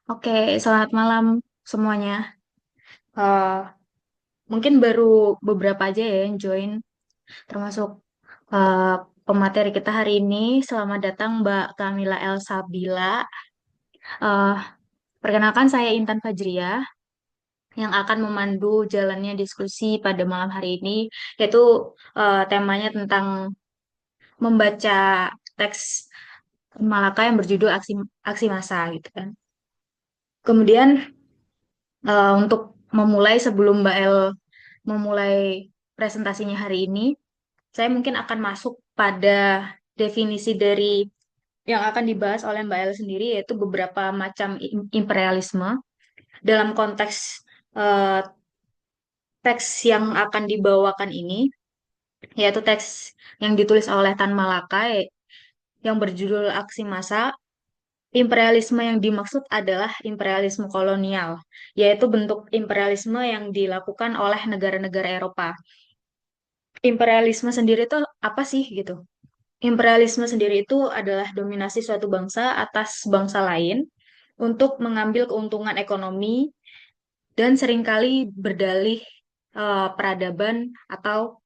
Oke, selamat malam semuanya. Eh, Mungkin baru beberapa aja ya yang join, termasuk eh, pemateri kita hari ini. Selamat datang Mbak Kamila Elsabila. Eh, Perkenalkan saya Intan Fajriah yang akan memandu jalannya diskusi pada malam hari ini, yaitu temanya tentang membaca teks Malaka yang berjudul Aksi Aksi Massa gitu kan. Kemudian untuk memulai sebelum Mbak El memulai presentasinya hari ini, saya mungkin akan masuk pada definisi dari yang akan dibahas oleh Mbak El sendiri, yaitu beberapa macam imperialisme dalam konteks eh, teks yang akan dibawakan ini, yaitu teks yang ditulis oleh Tan Malaka yang berjudul Aksi Massa. Imperialisme yang dimaksud adalah imperialisme kolonial, yaitu bentuk imperialisme yang dilakukan oleh negara-negara Eropa. Imperialisme sendiri itu apa sih gitu? Imperialisme sendiri itu adalah dominasi suatu bangsa atas bangsa lain untuk mengambil keuntungan ekonomi dan seringkali berdalih peradaban atau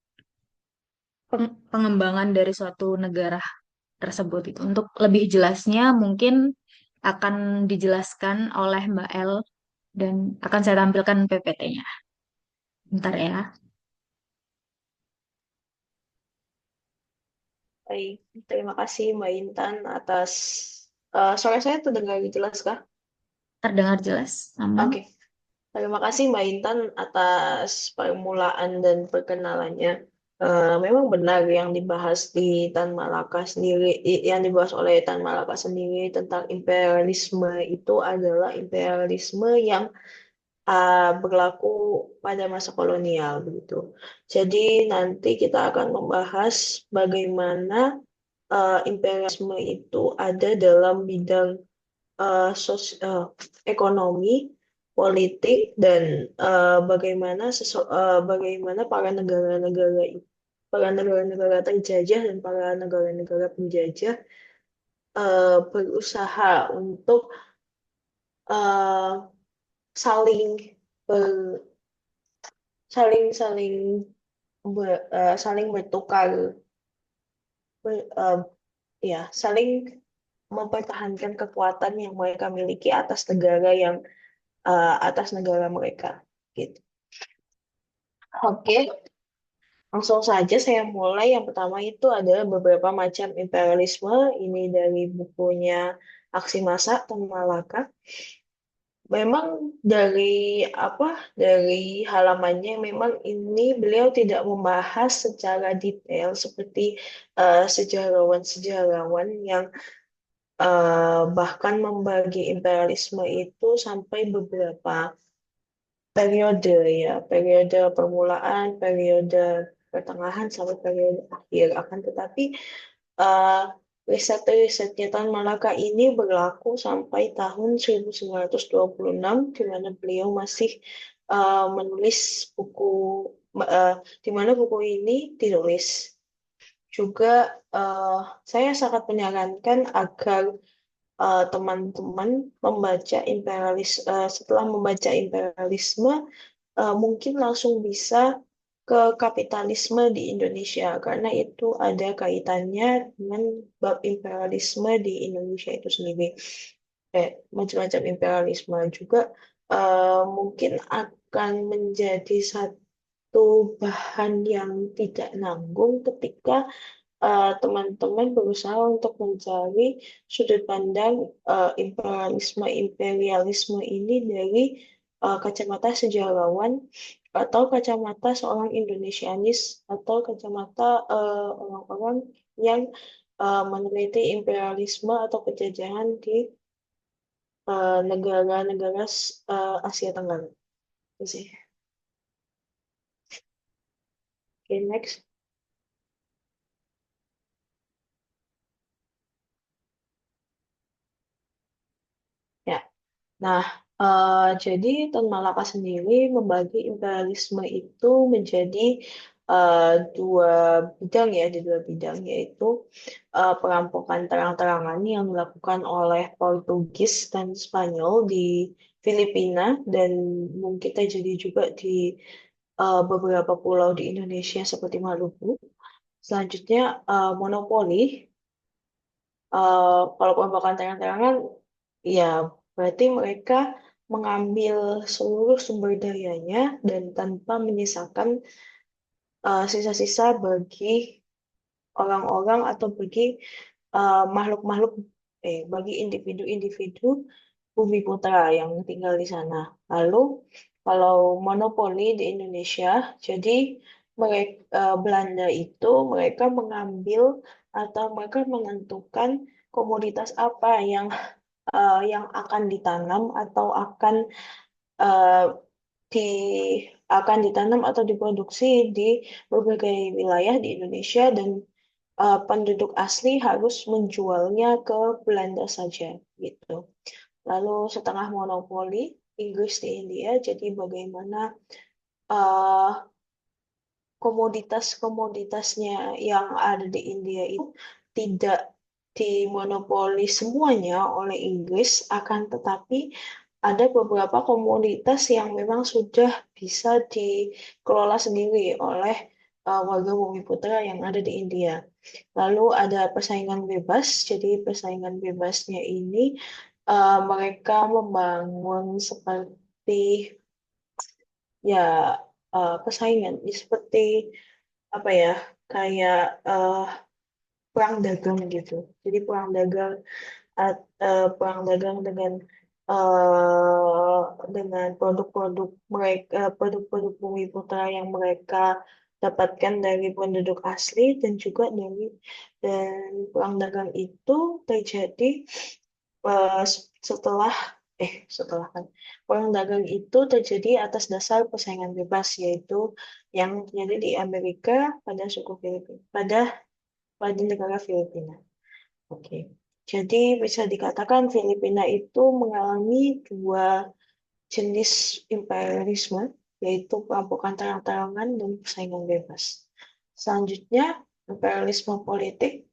pengembangan dari suatu negara tersebut itu. Untuk lebih jelasnya mungkin akan dijelaskan oleh Mbak El dan akan saya tampilkan PPT-nya. Bentar ya. Baik, terima kasih Mbak Intan atas suara saya terdengar jelas kah? Terdengar jelas? Aman? Oke, terima kasih Mbak Intan atas permulaan dan perkenalannya. Memang benar yang dibahas di Tan Malaka sendiri, yang dibahas oleh Tan Malaka sendiri tentang imperialisme itu adalah imperialisme yang berlaku pada masa kolonial begitu. Jadi nanti kita akan membahas bagaimana imperialisme itu ada dalam bidang ekonomi, politik, dan bagaimana para negara-negara terjajah dan para negara-negara penjajah berusaha untuk eh, saling ber- saling saling saling bertukar ber- eh, ya saling mempertahankan kekuatan yang mereka miliki atas negara mereka gitu. Oke, langsung saja saya mulai. Yang pertama itu adalah beberapa macam imperialisme. Ini dari bukunya Aksi Massa Tan Malaka. Memang dari halamannya memang ini beliau tidak membahas secara detail seperti sejarawan-sejarawan yang bahkan membagi imperialisme itu sampai beberapa periode ya, periode permulaan, periode pertengahan sampai periode akhir. Akan tetapi eh, riset-risetnya Tan Malaka ini berlaku sampai tahun 1926 di mana beliau masih menulis buku eh, di mana buku ini ditulis. Juga eh, saya sangat menyarankan agar teman-teman setelah membaca imperialisme mungkin langsung bisa ke kapitalisme di Indonesia karena itu ada kaitannya dengan bab imperialisme di Indonesia itu sendiri. Macam-macam imperialisme juga mungkin akan menjadi satu bahan yang tidak nanggung ketika teman-teman berusaha untuk mencari sudut pandang imperialisme ini dari kacamata sejarawan atau kacamata seorang Indonesianis atau kacamata orang-orang yang meneliti imperialisme atau penjajahan di negara-negara Asia Tenggara. Itu sih. Oke, next. Ya. Nah, jadi Tan Malaka sendiri membagi imperialisme itu menjadi dua bidang ya, di dua bidang yaitu perampokan terang-terangan yang dilakukan oleh Portugis dan Spanyol di Filipina dan mungkin terjadi juga di beberapa pulau di Indonesia seperti Maluku. Selanjutnya monopoli. Kalau perampokan terang-terangan, ya berarti mereka mengambil seluruh sumber dayanya dan tanpa menyisakan sisa-sisa bagi orang-orang atau bagi makhluk-makhluk, bagi individu-individu bumi putra yang tinggal di sana. Lalu, kalau monopoli di Indonesia, jadi mereka Belanda itu mereka mengambil atau mereka menentukan komoditas apa yang akan ditanam atau uh, di akan ditanam atau diproduksi di berbagai wilayah di Indonesia dan penduduk asli harus menjualnya ke Belanda saja gitu. Lalu setengah monopoli Inggris di India, jadi bagaimana uh, komoditas-komoditasnya yang ada di India itu tidak dimonopoli semuanya oleh Inggris, akan tetapi ada beberapa komoditas yang memang sudah bisa dikelola sendiri oleh warga Bumiputra yang ada di India. Lalu ada persaingan bebas, jadi persaingan bebasnya ini mereka membangun seperti ya persaingan seperti apa ya kayak perang dagang gitu. Jadi perang dagang eh, dengan produk-produk mereka, produk-produk bumi putra yang mereka dapatkan dari penduduk asli dan perang dagang itu terjadi eh, setelah setelah kan perang dagang itu terjadi atas dasar persaingan bebas yaitu yang terjadi di Amerika pada suku Filipina pada negara Filipina. Oke. Jadi bisa dikatakan Filipina itu mengalami dua jenis imperialisme, yaitu perampokan terang-terangan dan persaingan bebas. Selanjutnya, imperialisme politik,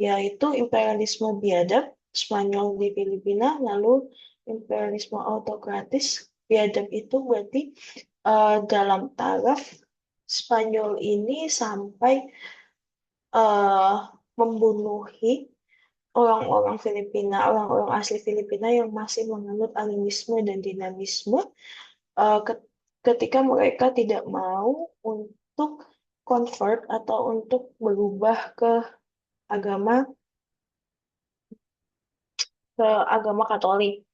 yaitu imperialisme biadab, Spanyol di Filipina, lalu imperialisme autokratis. Biadab itu berarti dalam taraf Spanyol ini sampai uh, membunuhi orang-orang asli Filipina yang masih menganut animisme dan dinamisme uh, ke- ketika mereka tidak mau untuk convert atau untuk berubah agama ke agama Katolik.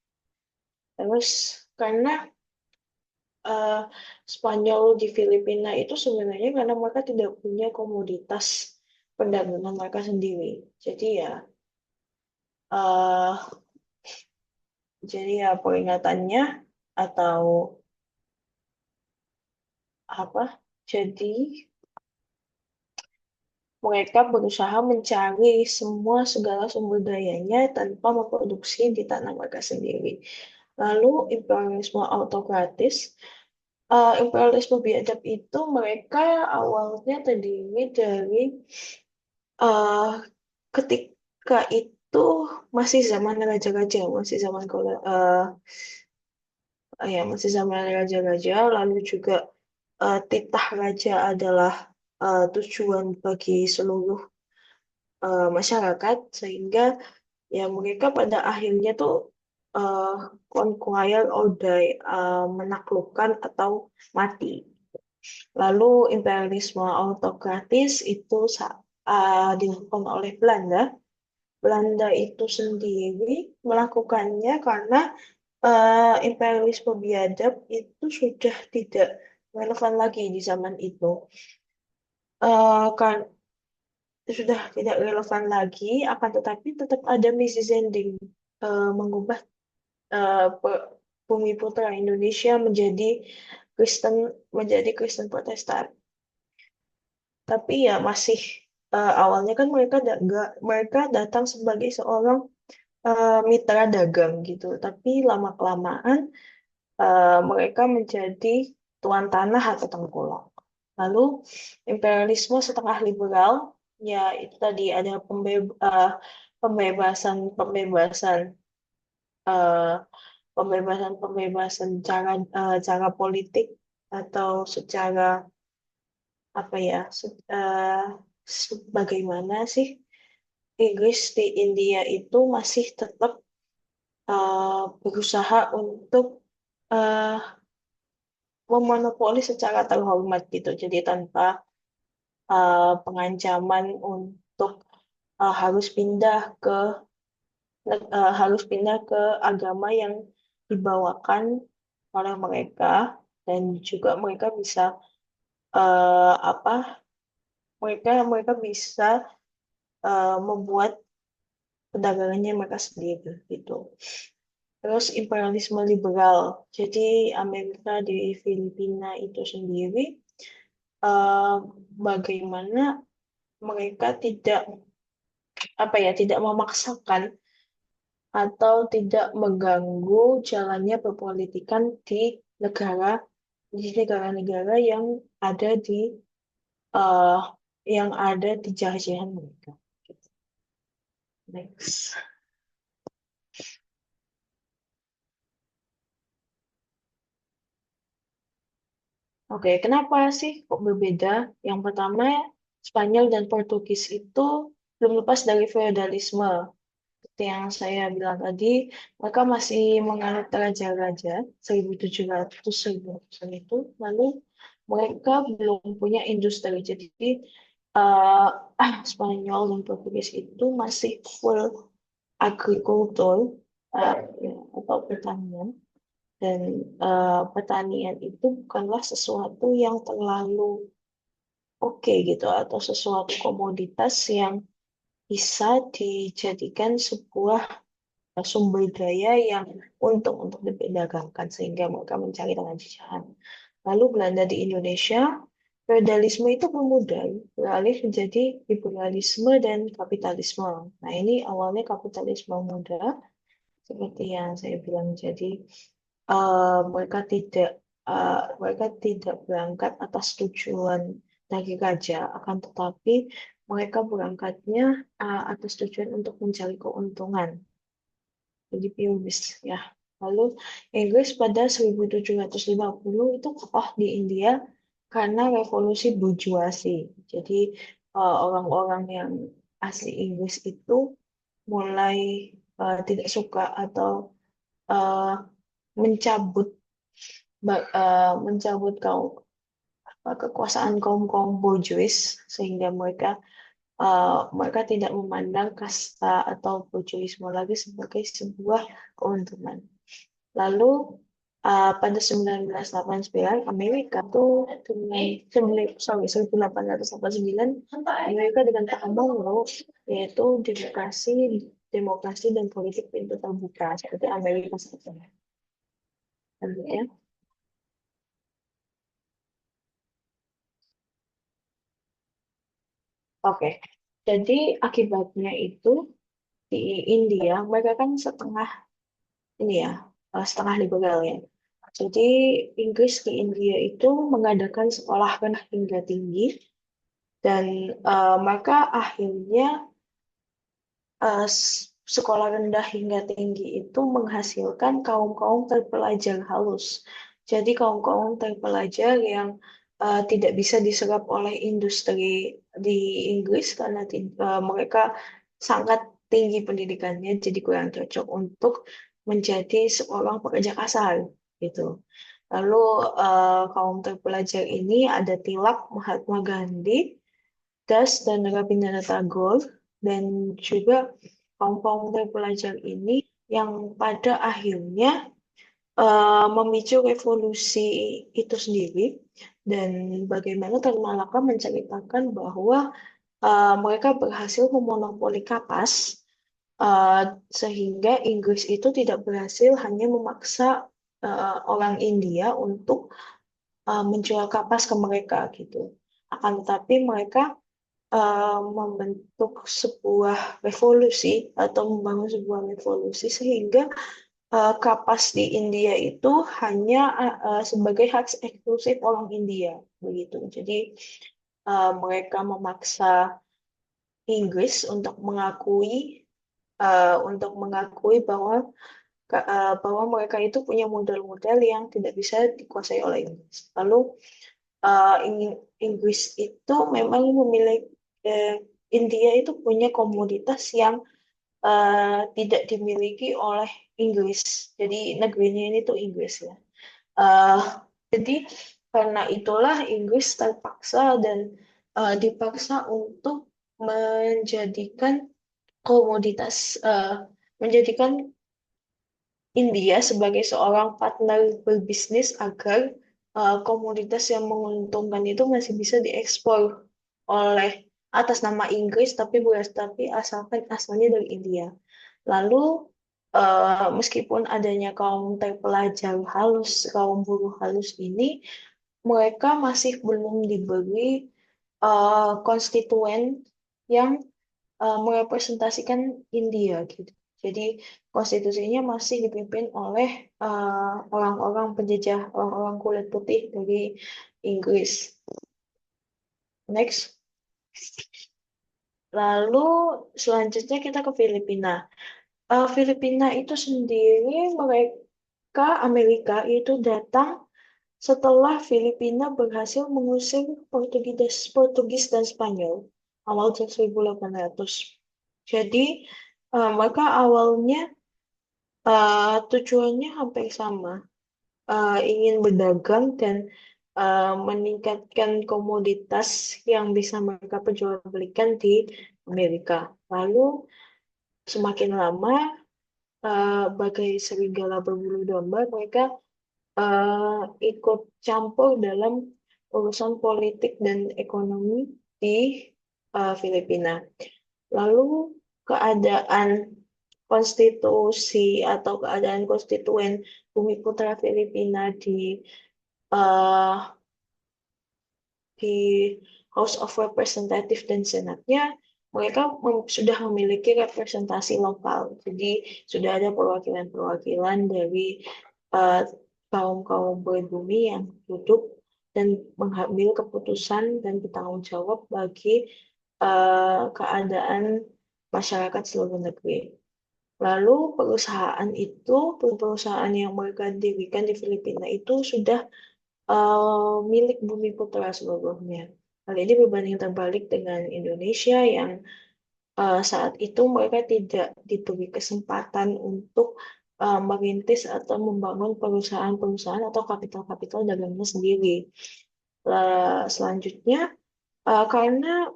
Terus karena uh, Spanyol di Filipina itu sebenarnya karena mereka tidak punya komoditas perdagangan mereka sendiri. Uh, jadi ya peringatannya atau apa? Jadi mereka berusaha mencari segala sumber dayanya tanpa memproduksi di tanah mereka sendiri. Lalu imperialisme biadab itu mereka awalnya terdiri dari uh, ketika itu masih zaman raja-raja, masih zaman raja-raja, lalu juga titah raja adalah tujuan bagi seluruh masyarakat, sehingga ya mereka pada akhirnya tuh uh, conquer or die, menaklukkan atau mati. Lalu imperialisme autokratis itu dilakukan oleh Belanda. Belanda itu sendiri melakukannya karena imperialisme biadab itu sudah tidak relevan lagi di zaman itu. Kan sudah tidak relevan lagi, akan tetapi tetap ada misi Zending mengubah bumi putra Indonesia Kristen menjadi Kristen Protestan. Tapi ya masih awalnya kan mereka datang sebagai seorang mitra dagang gitu. Tapi lama kelamaan mereka menjadi tuan tanah atau tengkulak. Lalu imperialisme setengah liberal, ya itu tadi ada pembebasan eh, pembebasan cara politik atau secara apa ya bagaimana sih Inggris di India itu masih tetap berusaha untuk eh, memonopoli secara terhormat gitu. Jadi tanpa pengancaman untuk harus pindah ke agama yang dibawakan oleh mereka dan juga mereka bisa apa mereka mereka bisa membuat perdagangannya mereka sendiri gitu. Terus imperialisme liberal. Jadi Amerika di Filipina itu sendiri eh, bagaimana mereka tidak memaksakan atau tidak mengganggu jalannya perpolitikan negara di negara-negara ada di eh, yang ada di jajahan mereka. Next. Oke, kenapa sih kok berbeda? Yang pertama, Spanyol dan Portugis itu belum lepas dari feodalisme. Seperti yang saya bilang tadi, mereka masih menganut raja-raja 1700 1800-an itu. Lalu mereka belum punya industri. Jadi eh, Spanyol dan Portugis itu masih full agrikultur ya, atau pertanian. Dan pertanian itu bukanlah sesuatu yang terlalu oke gitu, atau sesuatu komoditas yang bisa dijadikan sebuah sumber daya yang untuk diperdagangkan sehingga mereka mencari dengan jajahan. Lalu Belanda di Indonesia, feodalisme itu kemudian beralih menjadi liberalisme dan kapitalisme. Nah, ini awalnya kapitalisme muda, seperti yang saya bilang. Jadi mereka tidak berangkat atas tujuan dari raja, akan tetapi mereka berangkatnya atas tujuan untuk mencari keuntungan. Jadi pionir ya. Lalu Inggris pada 1750 itu kokoh di India karena revolusi bourgeoisie. Jadi orang-orang yang asli Inggris itu mulai tidak suka atau uh, mencabut mencabut kekuasaan kaum kaum bourgeois sehingga mereka tidak memandang kasta atau bourgeoisme lagi sebagai sebuah keuntungan. Lalu pada 1989 Amerika tuh dengan 1889 Amerika dengan Pak Monroe yaitu demokrasi dan politik pintu terbuka seperti Amerika Serikat. Selanjutnya. Oke, jadi akibatnya itu di India mereka kan ini ya setengah liberal ya. Jadi Inggris di India itu mengadakan sekolah rendah hingga tinggi dan maka akhirnya sekolah rendah hingga tinggi itu menghasilkan kaum-kaum terpelajar halus. Jadi kaum-kaum terpelajar yang tidak bisa diserap oleh industri di Inggris karena mereka sangat tinggi pendidikannya, jadi kurang cocok untuk menjadi seorang pekerja kasar gitu. Lalu kaum terpelajar ini ada Tilak, Mahatma Gandhi, Das dan Rabindranath Tagore dan juga kaum-kaum terpelajar ini yang pada akhirnya memicu revolusi itu sendiri dan bagaimana Tan Malaka menceritakan bahwa mereka berhasil memonopoli kapas uh, sehingga Inggris itu tidak berhasil hanya memaksa orang India untuk menjual kapas ke mereka gitu. Akan tetapi mereka membentuk sebuah revolusi atau membangun sebuah revolusi sehingga kapas di India itu hanya sebagai hak eksklusif orang India begitu. Jadi mereka memaksa Inggris untuk mengakui bahwa mereka itu punya modal-modal yang tidak bisa dikuasai oleh Inggris. Lalu Inggris itu memang memiliki India itu punya komoditas yang tidak dimiliki oleh Inggris. Jadi negerinya ini tuh Inggris ya. Eh, jadi karena itulah Inggris terpaksa dan dipaksa untuk menjadikan komoditas menjadikan India sebagai seorang partner berbisnis agar komoditas yang menguntungkan itu masih bisa diekspor oleh atas nama Inggris tapi asalkan asalnya dari India. Lalu meskipun adanya kaum terpelajar halus, kaum buruh halus ini, mereka masih belum diberi konstituen yang merepresentasikan India gitu. Jadi konstitusinya masih dipimpin oleh orang-orang penjajah, orang-orang kulit putih dari Inggris. Next. Lalu selanjutnya kita ke Filipina. Filipina itu sendiri mereka Amerika itu datang setelah Filipina berhasil mengusir Portugis dan Spanyol awal tahun 1800. Jadi mereka awalnya tujuannya hampir sama, ingin berdagang dan meningkatkan komoditas yang bisa mereka perjualbelikan di Amerika. Lalu semakin lama, bagai serigala berbulu domba, mereka ikut campur dalam urusan politik dan ekonomi di Filipina. Lalu keadaan konstitusi atau keadaan konstituen Bumi Putra Filipina uh, di House of Representative dan Senatnya, mereka sudah memiliki representasi lokal. Jadi sudah ada perwakilan-perwakilan dari uh, kaum-kaum pribumi yang duduk dan mengambil keputusan dan bertanggung jawab bagi keadaan masyarakat seluruh negeri. Lalu perusahaan yang mereka dirikan di Filipina itu sudah milik Bumi Putra seluruhnya. Hal ini berbanding terbalik dengan Indonesia yang saat itu mereka tidak diberi kesempatan untuk merintis atau membangun perusahaan-perusahaan atau kapital-kapital dagangnya sendiri. Selanjutnya, karena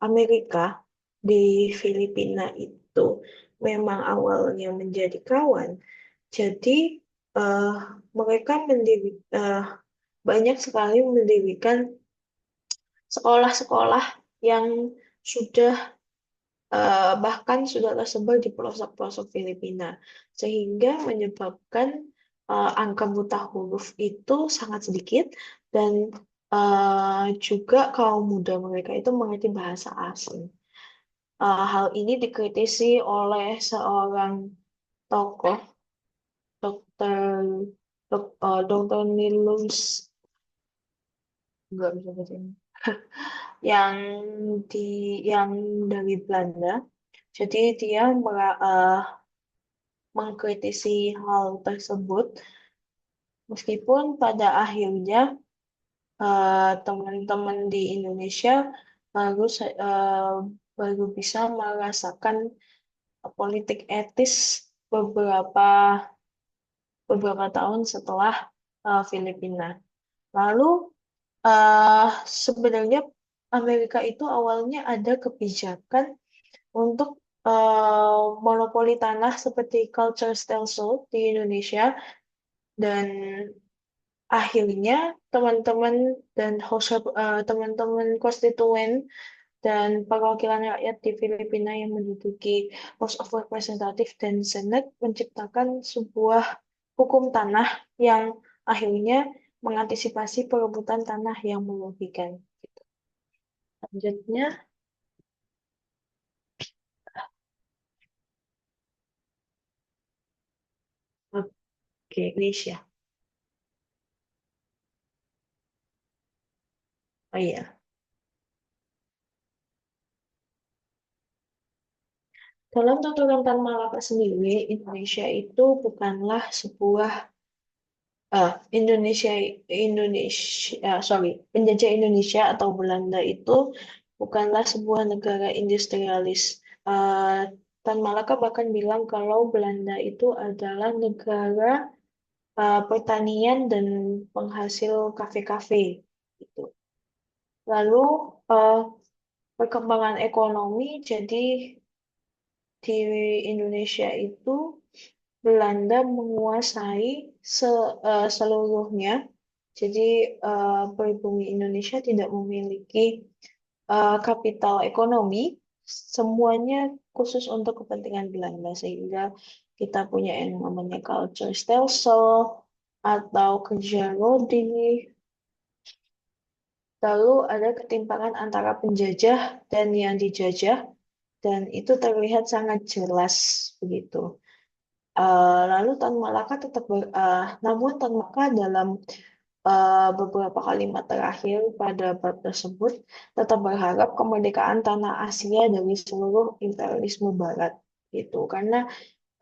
Amerika di Filipina itu memang awalnya menjadi kawan, jadi eh, mereka banyak sekali mendirikan sekolah-sekolah yang sudah bahkan sudah tersebar di pelosok-pelosok Filipina, sehingga menyebabkan angka buta huruf itu sangat sedikit dan juga kaum muda mereka itu mengerti bahasa asing. Hal ini dikritisi oleh seorang tokoh, Dokter Dokter Nilus, nggak bisa baca ini, yang di yang dari Belanda. Jadi dia mengkritisi hal tersebut, meskipun pada akhirnya teman-teman di Indonesia baru baru bisa merasakan politik etis beberapa beberapa tahun setelah Filipina. Lalu sebenarnya Amerika itu awalnya ada kebijakan untuk monopoli tanah seperti Culture Steel Show di Indonesia, dan akhirnya teman-teman teman-teman konstituen dan perwakilan rakyat di Filipina yang menduduki House of Representative dan Senate menciptakan sebuah hukum tanah yang akhirnya mengantisipasi perebutan tanah yang merugikan. Selanjutnya, Indonesia. Oh iya, dalam tuturan Tan Malaka sendiri, Indonesia itu bukanlah sebuah Indonesia penjajah Indonesia atau Belanda itu bukanlah sebuah negara industrialis. Eh, Tan Malaka bahkan bilang kalau Belanda itu adalah negara pertanian dan penghasil kafe-kafe gitu. Lalu eh, perkembangan ekonomi jadi di Indonesia itu Belanda menguasai seluruhnya. Jadi pribumi Indonesia tidak memiliki kapital ekonomi, semuanya khusus untuk kepentingan Belanda sehingga kita punya yang namanya culture stelsel atau kerja rodi. Lalu ada ketimpangan antara penjajah dan yang dijajah dan itu terlihat sangat jelas begitu. Lalu Tan Malaka namun Tan Malaka dalam beberapa kalimat terakhir pada bab tersebut tetap berharap kemerdekaan tanah Asia dari seluruh imperialisme Barat gitu. Karena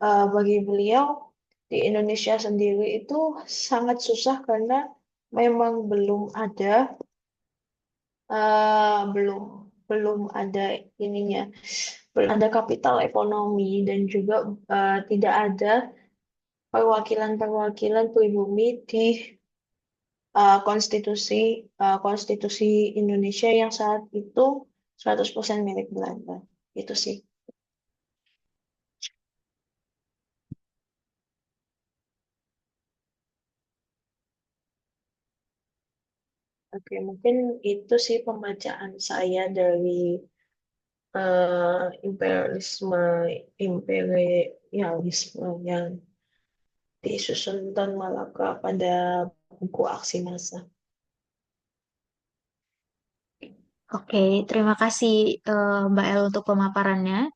bagi beliau di Indonesia sendiri itu sangat susah karena memang belum belum ada ininya, belum ada kapital ekonomi dan juga tidak ada perwakilan-perwakilan pribumi di konstitusi Indonesia yang saat itu 100% milik Belanda. Itu sih. Oke, mungkin itu sih pembacaan saya dari imperialisme yang disusun Tan Malaka pada buku Aksi Massa. Oke, terima kasih Mbak El untuk pemaparannya.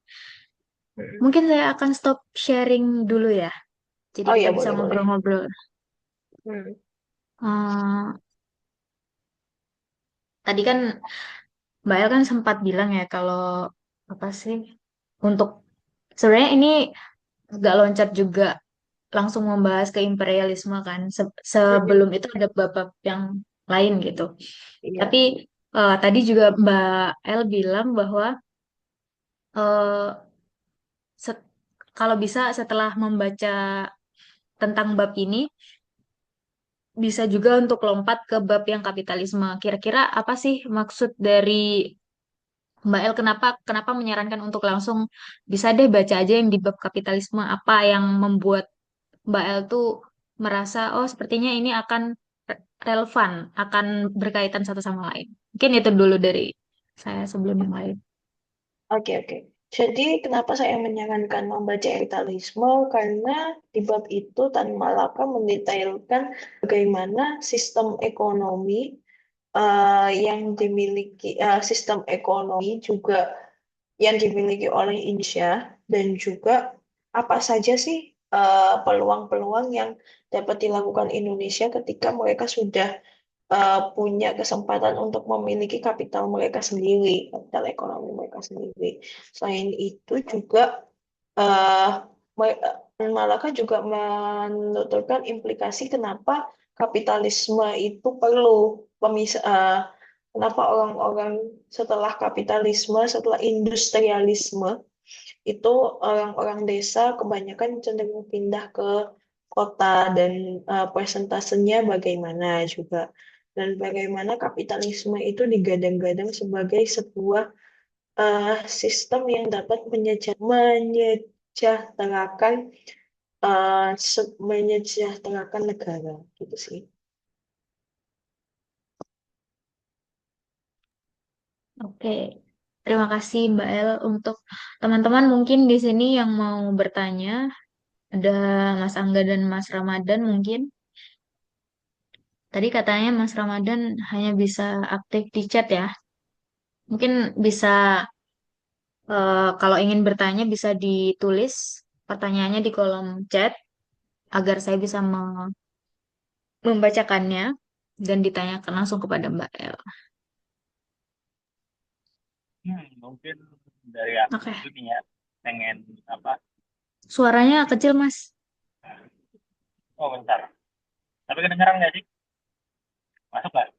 Mm. Mungkin saya akan stop sharing dulu ya. Jadi Oh kita ya, bisa boleh-boleh. ngobrol-ngobrol. Hmm. Eh, Tadi kan Mbak El kan sempat bilang ya kalau apa sih untuk sebenarnya ini agak loncat juga langsung membahas ke imperialisme kan. Mm-mm. Sebelum itu ada bab yang lain gitu. Tapi Iya. tadi juga Mbak El bilang bahwa eh, set- kalau bisa setelah membaca tentang bab ini bisa juga untuk lompat ke bab yang kapitalisme. Kira-kira apa sih maksud dari Mbak El kenapa kenapa menyarankan untuk langsung bisa deh baca aja yang di bab kapitalisme apa yang membuat Mbak El tuh merasa oh sepertinya ini akan relevan, akan berkaitan satu sama lain. Mungkin itu dulu dari saya sebelum yang lain. Oke, oke. Jadi kenapa saya menyarankan membaca Kapitalisme? Karena di bab itu Tan Malaka mendetailkan bagaimana sistem ekonomi juga yang dimiliki oleh Indonesia dan juga apa saja sih peluang-peluang yang dapat dilakukan Indonesia ketika mereka sudah punya kesempatan untuk memiliki kapital mereka sendiri, kapital ekonomi mereka sendiri. Selain itu juga eh Malaka juga menuturkan implikasi kenapa kapitalisme itu perlu kenapa orang-orang setelah kapitalisme, setelah industrialisme itu orang-orang desa kebanyakan cenderung pindah ke kota dan persentasenya bagaimana juga dan bagaimana kapitalisme itu digadang-gadang sebagai sebuah sistem yang dapat menyejahterakan negara gitu sih. Oke, terima kasih Mbak El untuk teman-teman mungkin di sini yang mau bertanya. Ada Mas Angga dan Mas Ramadan mungkin. Tadi katanya Mas Ramadan hanya bisa aktif di chat ya. Mungkin bisa kalau ingin bertanya bisa ditulis pertanyaannya di kolom chat. agar saya bisa membacakannya dan ditanyakan langsung kepada Mbak El. Mungkin dari aku Oke, dulu nih ya, pengen apa? suaranya kecil, Mas. Oh bentar. Tapi kedengeran nggak sih? Masuk nggak?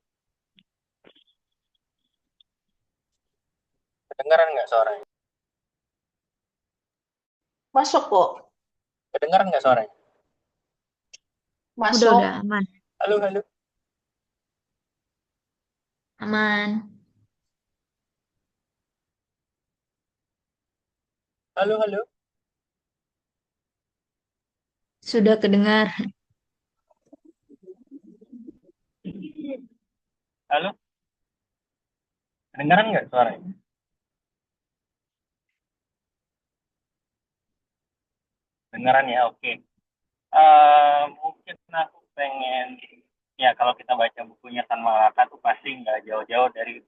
Kedengeran nggak suaranya? Masuk kok, Kedengeran nggak suaranya? Udah masuk. aman. Halo, halo, Aman. halo, halo, Sudah kedengar. halo. Kedengeran nggak suaranya? Kedengeran ya, oke. Mungkin aku pengen, ya kalau kita baca bukunya Tan Malaka tuh pasti nggak jauh-jauh dari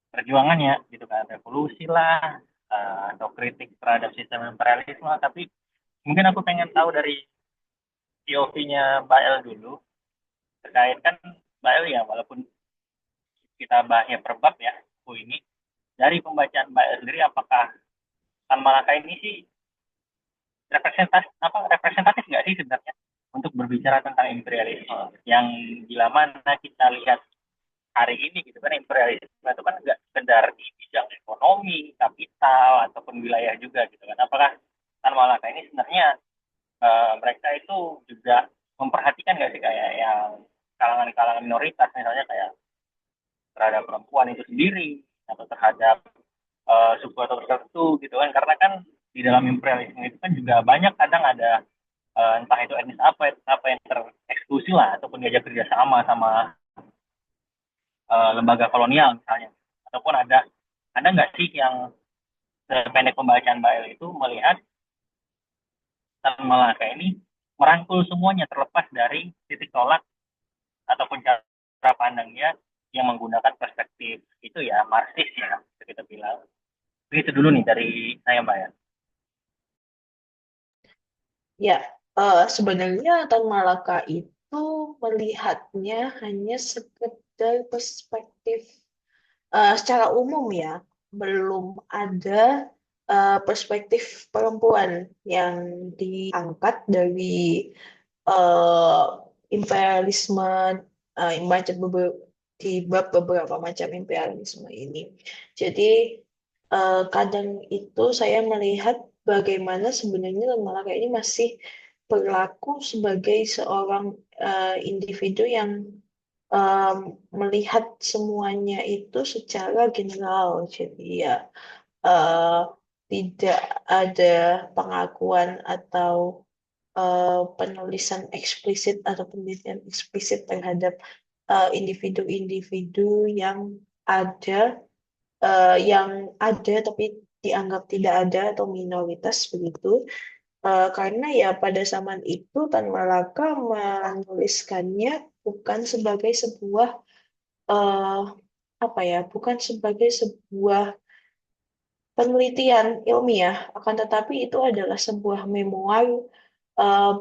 perjuangannya gitu kan, revolusi lah, atau kritik terhadap sistem imperialisme. Tapi mungkin aku pengen tahu dari POV-nya Mbak El dulu, terkait kan Mbak El ya, walaupun kita bahasnya per bab ya, buku ini, dari pembacaan Mbak El sendiri, apakah Tan Malaka ini sih representatif nggak sih sebenarnya untuk berbicara tentang imperialisme yang bila mana kita lihat hari ini gitu kan, imperialisme itu kan nggak sekedar di bidang ekonomi, kapital ataupun wilayah juga gitu kan. Apakah Tan Malaka ini sebenarnya mereka itu juga memperhatikan nggak sih kayak yang kalangan-kalangan minoritas, misalnya kayak terhadap perempuan itu sendiri atau terhadap suku atau tertentu gitu kan, karena kan di dalam imperialisme itu kan juga banyak kadang ada entah itu etnis apa yang tereksklusi lah ataupun diajak kerjasama sama lembaga kolonial misalnya, ataupun ada nggak sih yang pendek pembacaan Mbak El itu melihat Tan Malaka ini merangkul semuanya terlepas dari titik tolak ataupun cara pandangnya yang menggunakan perspektif itu ya Marxis ya kita bilang. Itu dulu nih dari saya Mbak ya. Ya, sebenarnya Tan Malaka itu melihatnya hanya sekedar perspektif secara umum ya, belum ada perspektif perempuan yang diangkat dari eh, imperialisme macam di bab beberapa macam imperialisme ini. Jadi kadang itu saya melihat bagaimana sebenarnya lembaga ini masih berlaku sebagai seorang individu yang em, melihat semuanya itu secara general. Jadi ya eh, tidak ada pengakuan atau penulisan eksplisit atau penelitian eksplisit terhadap individu-individu yang ada tapi dianggap tidak ada atau minoritas begitu. Karena ya pada zaman itu Tan Malaka menuliskannya bukan sebagai sebuah eh, apa ya, bukan sebagai sebuah penelitian ilmiah, akan tetapi itu adalah sebuah memoir eh,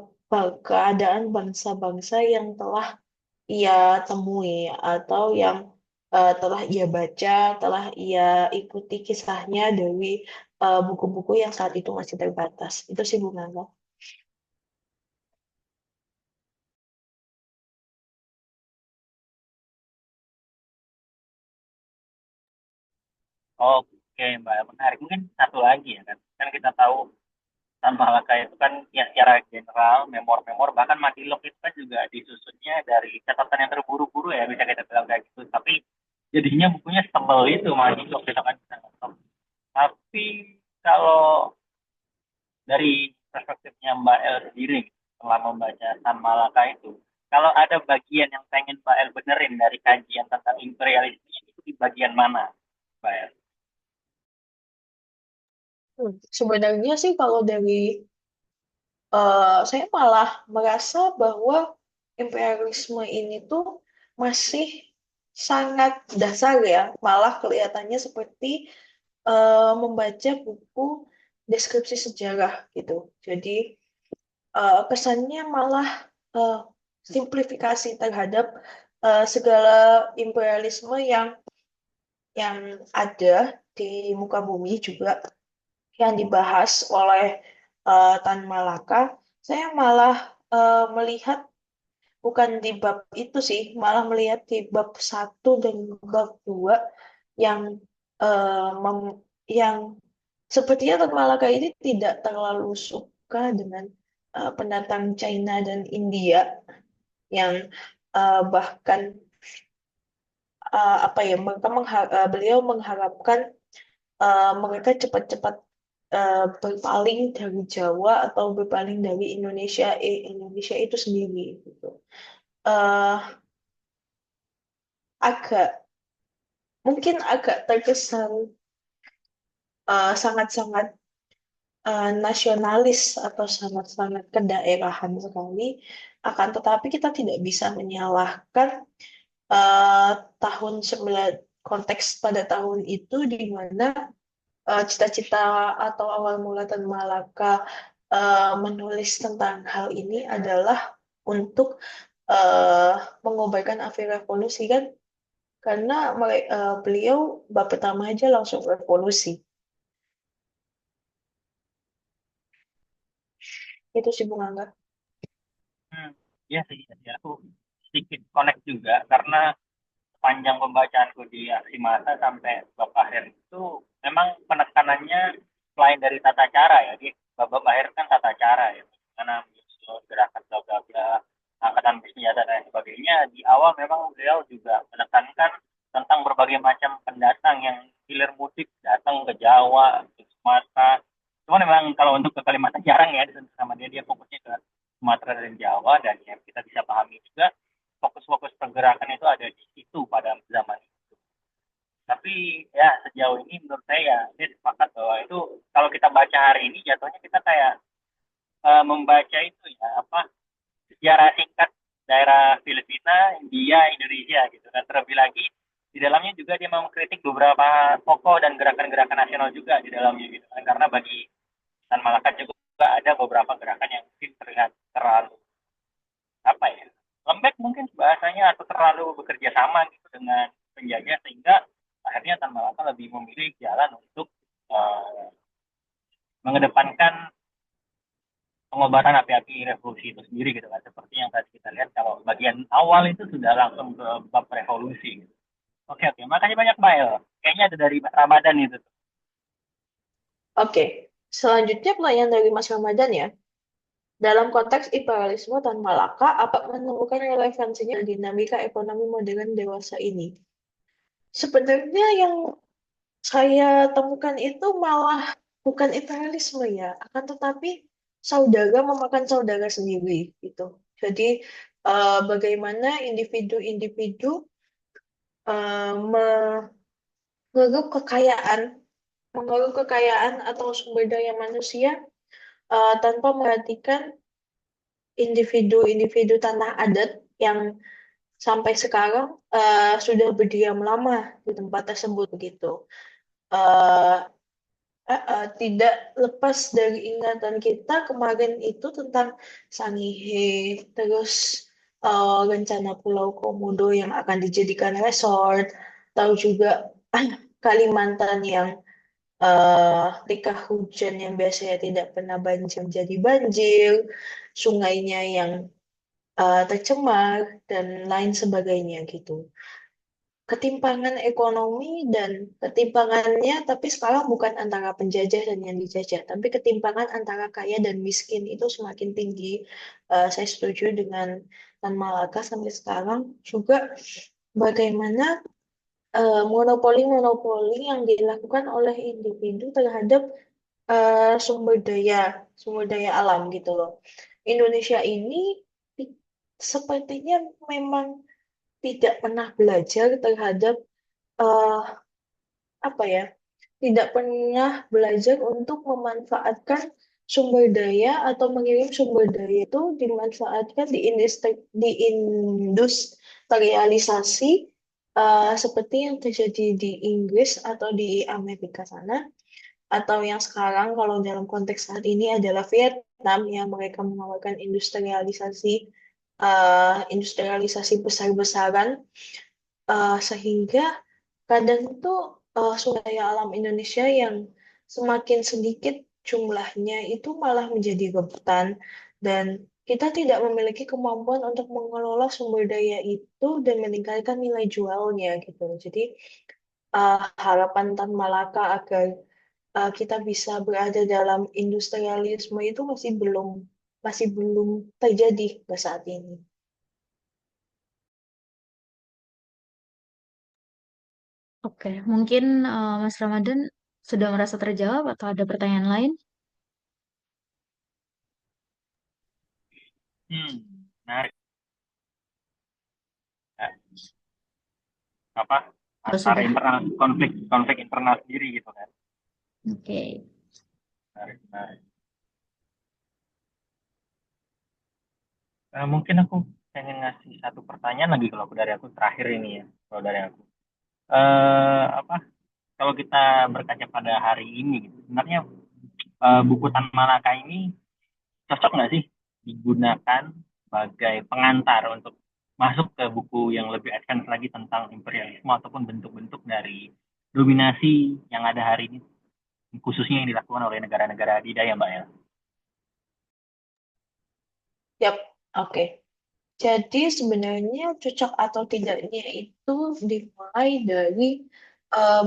keadaan bangsa-bangsa yang telah ia temui atau yang telah ia baca, telah ia ikuti kisahnya dari buku-buku yang saat itu masih terbatas. Itu sih Bu Nana. Oke Mbak, menarik. Mungkin satu lagi ya kan, kan kita tahu Tan Malaka itu kan ya secara general memor-memor bahkan Madilog itu kan juga disusunnya dari catatan yang terburu-buru ya, bisa kita bilang kayak gitu. Tapi jadinya bukunya tebel itu Madilog gitu kan. Tapi kalau dari perspektifnya Mbak El sendiri setelah membaca Tan Malaka itu, kalau ada bagian yang pengen Mbak El benerin dari kajian tentang imperialisme itu di bagian mana, Mbak El? Sebenarnya sih kalau dari saya malah merasa bahwa imperialisme ini tuh masih sangat dasar ya, malah kelihatannya seperti membaca buku deskripsi sejarah gitu. Jadi kesannya malah simplifikasi terhadap segala imperialisme yang ada di muka bumi juga yang dibahas oleh Tan Malaka. Saya malah melihat bukan di bab itu sih, malah melihat di bab 1 dan bab 2 yang yang sepertinya Tan Malaka ini tidak terlalu suka dengan pendatang China dan India yang bahkan apa ya beliau mengharapkan mereka cepat-cepat berpaling dari Jawa atau berpaling dari Indonesia itu sendiri gitu. Eh, agak mungkin agak terkesan sangat-sangat nasionalis atau sangat-sangat kedaerahan sekali. Akan tetapi kita tidak bisa menyalahkan eh, tahun 9 konteks pada tahun itu di mana cita-cita atau awal mula Tan Malaka menulis tentang hal ini adalah untuk eh, mengobarkan api revolusi kan karena beliau bab pertama aja langsung revolusi itu sih Bung Angga. Iya sih, ya, aku sedikit connect juga karena sepanjang pembacaanku di aksi massa sampai bab akhir itu memang penekanannya selain dari tata cara ya, di bab akhir kan tata cara ya, karena menyusun gerakan bla bla bla, angkatan bersenjata dan sebagainya. Di awal memang beliau juga menekankan tentang berbagai macam pendatang yang hilir mudik datang ke Jawa, ke Sumatera. Cuma memang kalau untuk ke Kalimantan jarang ya, sama dia fokusnya ke Sumatera dan Jawa, dan yang kita bisa pahami juga fokus-fokus pergerakan itu ada di situ pada zaman itu. Tapi ya sejauh ini menurut saya sepakat bahwa itu kalau kita baca hari ini jatuhnya kita kayak membaca itu ya apa sejarah singkat daerah Filipina, India, Indonesia gitu. Dan terlebih lagi di dalamnya juga dia mau mengkritik beberapa tokoh dan gerakan-gerakan nasional juga di dalamnya gitu. Karena bagi Tan Malaka juga ada beberapa gerakan yang mungkin terlihat terlalu apa ya lembek mungkin bahasanya atau terlalu bekerja sama gitu dengan penjajah sehingga akhirnya Tan Malaka lebih memilih jalan untuk uh, mengedepankan pengobatan api-api revolusi itu sendiri gitu kan seperti yang tadi kita lihat kalau bagian awal itu sudah langsung ke bab revolusi gitu. Oke, makanya banyak Bael kayaknya ada dari Ramadan itu. Oke, selanjutnya pertanyaan dari Mas Ramadan ya. Dalam konteks imperialisme Tan Malaka, apa menemukan relevansinya dinamika ekonomi modern dewasa ini? Sebenarnya yang saya temukan itu malah bukan imperialisme ya, akan tetapi saudara memakan saudara sendiri gitu. Jadi bagaimana individu-individu mengeruk kekayaan, atau sumber daya manusia tanpa memperhatikan individu-individu tanah adat yang sampai sekarang sudah berdiam lama di tempat tersebut begitu. Uh, Tidak lepas dari ingatan kita kemarin itu tentang Sangihe, terus rencana Pulau Komodo yang akan dijadikan resort, tahu juga Kalimantan yang ketika hujan yang biasanya tidak pernah banjir jadi banjir, sungainya yang tercemar dan lain sebagainya gitu. Ketimpangan ekonomi dan ketimpangannya tapi sekarang bukan antara penjajah dan yang dijajah, tapi ketimpangan antara kaya dan miskin itu semakin tinggi. Saya setuju dengan Tan Malaka sampai sekarang juga bagaimana monopoli-monopoli yang dilakukan oleh individu terhadap sumber daya alam gitu loh. Indonesia ini sepertinya memang tidak pernah belajar terhadap eh, apa ya, tidak pernah belajar untuk memanfaatkan sumber daya atau mengirim sumber daya itu dimanfaatkan industrialisasi seperti yang terjadi di Inggris atau di Amerika sana atau yang sekarang kalau dalam konteks saat ini adalah Vietnam yang mereka mengeluarkan industrialisasi besar-besaran, sehingga kadang itu sumber daya alam Indonesia yang semakin sedikit jumlahnya itu malah menjadi rebutan, dan kita tidak memiliki kemampuan untuk mengelola sumber daya itu dan meningkatkan nilai jualnya gitu. Jadi harapan Tan Malaka agar kita bisa berada dalam industrialisme itu masih belum terjadi pada saat ini. Oke, mungkin Mas Ramadan sudah merasa terjawab atau ada pertanyaan lain? Menarik. Nah, apa Kalau antara sudah, internal konflik konflik internal sendiri gitu kan. oke. Menarik, menarik. Mungkin aku pengen ngasih satu pertanyaan lagi kalau dari aku terakhir ini ya, kalau dari aku. Apa kalau kita berkaca pada hari ini gitu, sebenarnya buku Tan Malaka ini cocok nggak sih digunakan sebagai pengantar untuk masuk ke buku yang lebih advance lagi tentang imperialisme ataupun bentuk-bentuk dari dominasi yang ada hari ini, khususnya yang dilakukan oleh negara-negara adidaya, Mbak ya? Yap, oke. Jadi sebenarnya cocok atau tidaknya itu dimulai dari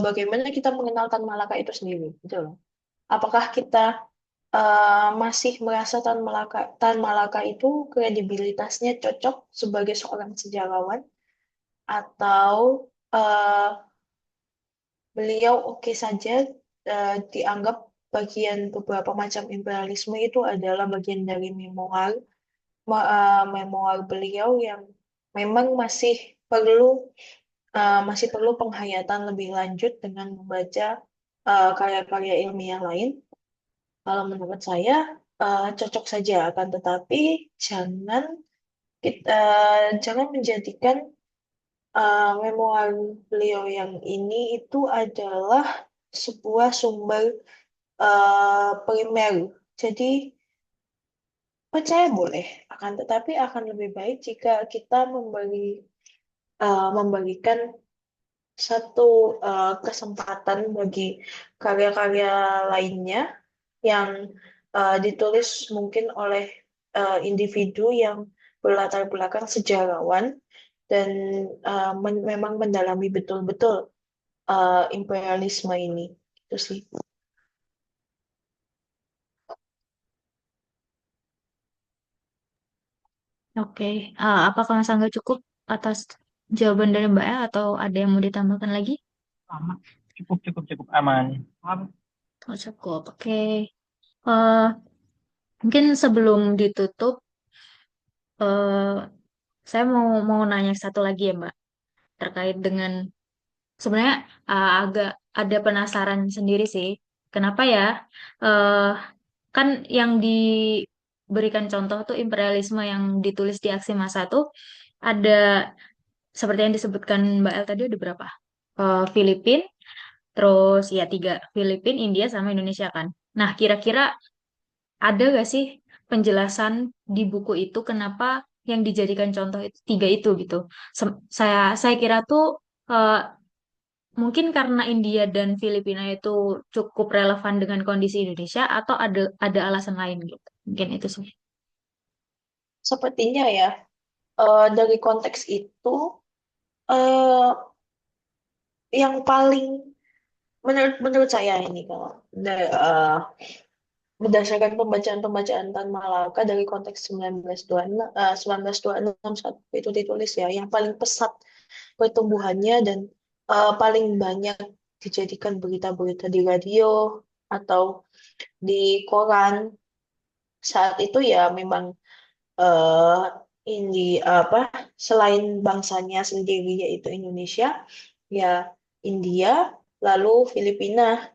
bagaimana kita mengenal Tan Malaka itu sendiri, gitu loh. Apakah kita masih merasa Tan Malaka itu kredibilitasnya cocok sebagai seorang sejarawan, atau eh, beliau oke saja dianggap bagian beberapa macam imperialisme itu adalah bagian dari memoir beliau yang memang masih perlu penghayatan lebih lanjut dengan membaca karya-karya ilmiah lain. Kalau menurut saya cocok saja, akan tetapi jangan kita jangan menjadikan memoir beliau yang ini itu adalah sebuah sumber primer. Jadi percaya boleh, akan tetapi akan lebih baik jika kita memberikan satu kesempatan bagi karya-karya lainnya yang ditulis mungkin oleh individu yang berlatar belakang sejarawan dan memang mendalami betul-betul imperialisme ini. Itu sih. Oke, apakah Mas Angga cukup atas jawaban dari Mbak El atau ada yang mau ditambahkan lagi? Aman. Cukup, cukup, cukup aman. Oh, cukup, oke. Eh, Mungkin sebelum ditutup, eh, saya mau nanya satu lagi ya Mbak, terkait dengan sebenarnya agak ada penasaran sendiri sih. Kenapa ya? eh Kan yang diberikan contoh tuh imperialisme yang ditulis di aksi massa tuh ada seperti yang disebutkan Mbak El tadi ada berapa? Filipin, terus ya tiga, Filipin, India, sama Indonesia kan. Nah, kira-kira ada gak sih penjelasan di buku itu kenapa yang dijadikan contoh itu tiga itu gitu? Saya kira tuh eh, mungkin karena India dan Filipina itu cukup relevan dengan kondisi Indonesia atau ada alasan lain gitu. Mungkin itu sih. Sepertinya ya, dari konteks itu, eh, yang paling menurut menurut saya ini, kalau berdasarkan pembacaan-pembacaan Tan Malaka dari konteks 1926 saat itu ditulis ya, yang paling pesat pertumbuhannya dan paling banyak dijadikan berita-berita di radio atau di koran saat itu ya memang eh ini apa, selain bangsanya sendiri yaitu Indonesia, ya India, lalu Filipina,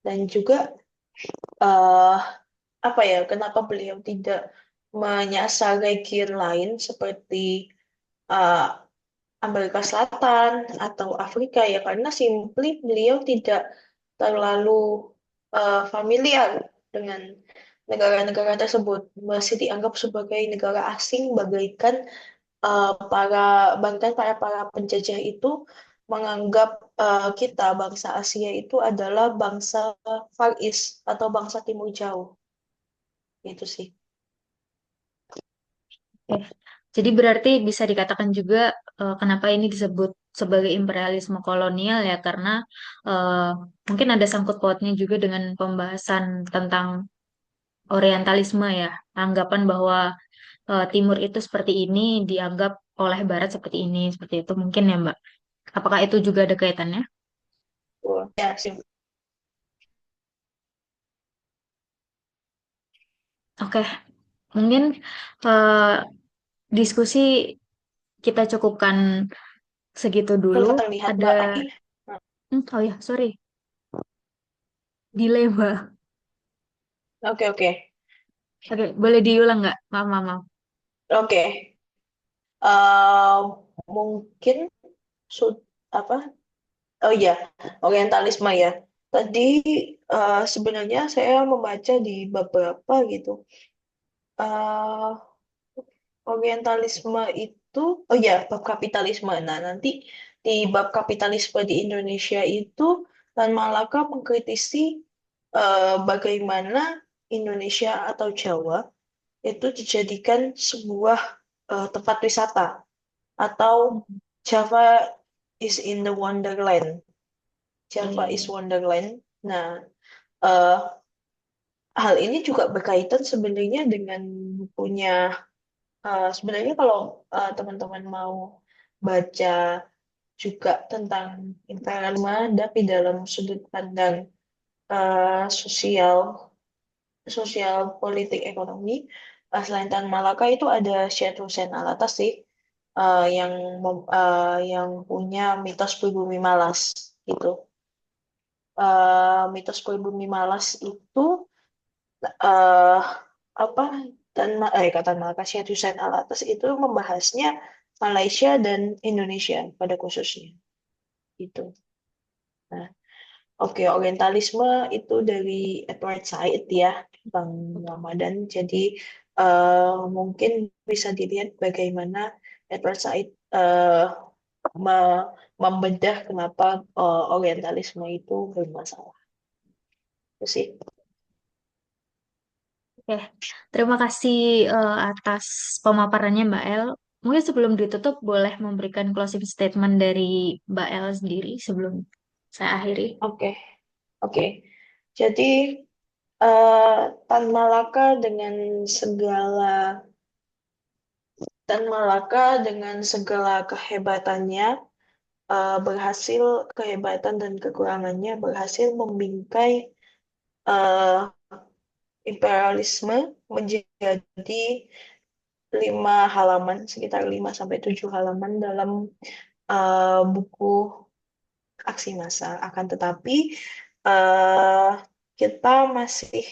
dan juga eh apa ya, kenapa beliau tidak menyasar region lain seperti eh, Amerika Selatan atau Afrika, ya karena simply beliau tidak terlalu familiar dengan negara-negara tersebut, masih dianggap sebagai negara asing, bagaikan para penjajah itu menganggap kita bangsa Asia itu adalah bangsa Far East atau bangsa Timur Jauh, itu sih. Oke. Jadi berarti bisa dikatakan juga kenapa ini disebut sebagai imperialisme kolonial ya karena eh, mungkin ada sangkut pautnya juga dengan pembahasan tentang orientalisme ya, anggapan bahwa Timur itu seperti ini dianggap oleh Barat seperti itu mungkin ya Mbak. Apakah itu juga ada kaitannya? Ya, sih. Oke, mungkin eh, diskusi kita cukupkan segitu dulu. Belum terlihat, Ada, Mbak. Tapi, oh ya, sorry, delay Mbak. oke, oke. Oke, boleh diulang nggak? Maaf, maaf, maaf. Oke. Eh, mungkin sud apa? Oh iya, orientalisme ya. Tadi sebenarnya saya membaca di beberapa gitu. eh Orientalisme itu, oh ya, bab kapitalisme. Nah, nanti di bab kapitalisme di Indonesia itu, Tan Malaka mengkritisi bagaimana Indonesia atau Jawa itu dijadikan sebuah tempat wisata atau Java is in the Wonderland. Java is Wonderland. Nah, eh, hal ini juga berkaitan sebenarnya dengan bukunya. Sebenarnya kalau teman-teman mau baca juga tentang imperialisme, tapi dalam sudut pandang sosial, sosial, politik, ekonomi, selain Tan Malaka itu ada Syed Hussein Alatas sih, yang punya mitos pribumi malas gitu. Mitos pribumi malas itu eh apa kata Malaka Syed Hussein Alatas itu membahasnya Malaysia dan Indonesia pada khususnya gitu. Nah, oke, Orientalisme itu dari Edward Said ya, Bang Ramadan. Jadi mungkin bisa dilihat bagaimana Edward Said membedah kenapa Orientalisme itu bermasalah. Itu sih. Oke, terima kasih atas pemaparannya Mbak El. Mungkin sebelum ditutup boleh memberikan closing statement dari Mbak El sendiri sebelum saya akhiri. Oke, oke. Jadi eh Tan Malaka dengan segala Tan Malaka dengan segala kehebatannya berhasil kehebatan dan kekurangannya berhasil membingkai eh, imperialisme menjadi 5 halaman, sekitar 5 sampai 7 halaman dalam buku Aksi Massa. Akan tetapi eh, kita masih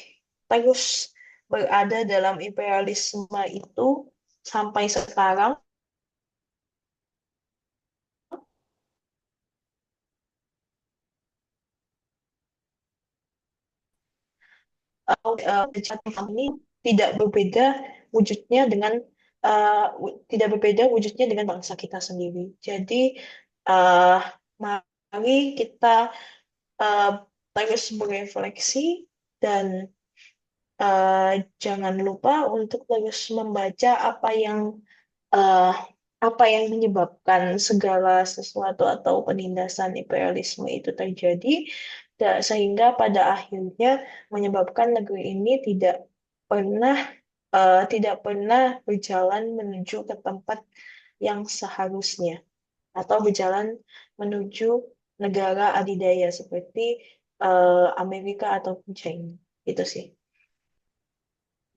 terus berada dalam imperialisme itu sampai sekarang. Ini tidak berbeda wujudnya dengan tidak berbeda wujudnya dengan bangsa kita sendiri. Jadi uh, mari kita uh, terus berefleksi dan uh, jangan lupa untuk terus membaca uh, apa yang menyebabkan segala sesuatu atau penindasan imperialisme itu terjadi, sehingga pada akhirnya menyebabkan negeri ini pernah tidak pernah berjalan menuju ke tempat yang seharusnya atau berjalan menuju negara adidaya seperti Amerika ataupun China. Itu sih.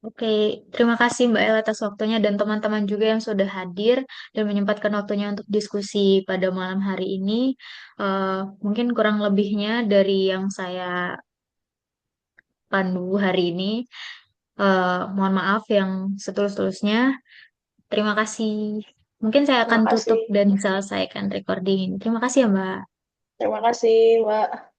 Oke, terima kasih Mbak El atas waktunya dan teman-teman juga yang sudah hadir dan menyempatkan waktunya untuk diskusi pada malam hari ini. Eh, Mungkin kurang lebihnya dari yang saya pandu hari ini. Mohon maaf yang setulus-tulusnya. Terima kasih. Mungkin saya Terima akan kasih. tutup dan selesaikan recording ini. Terima kasih ya Mbak. Terima kasih, Mbak.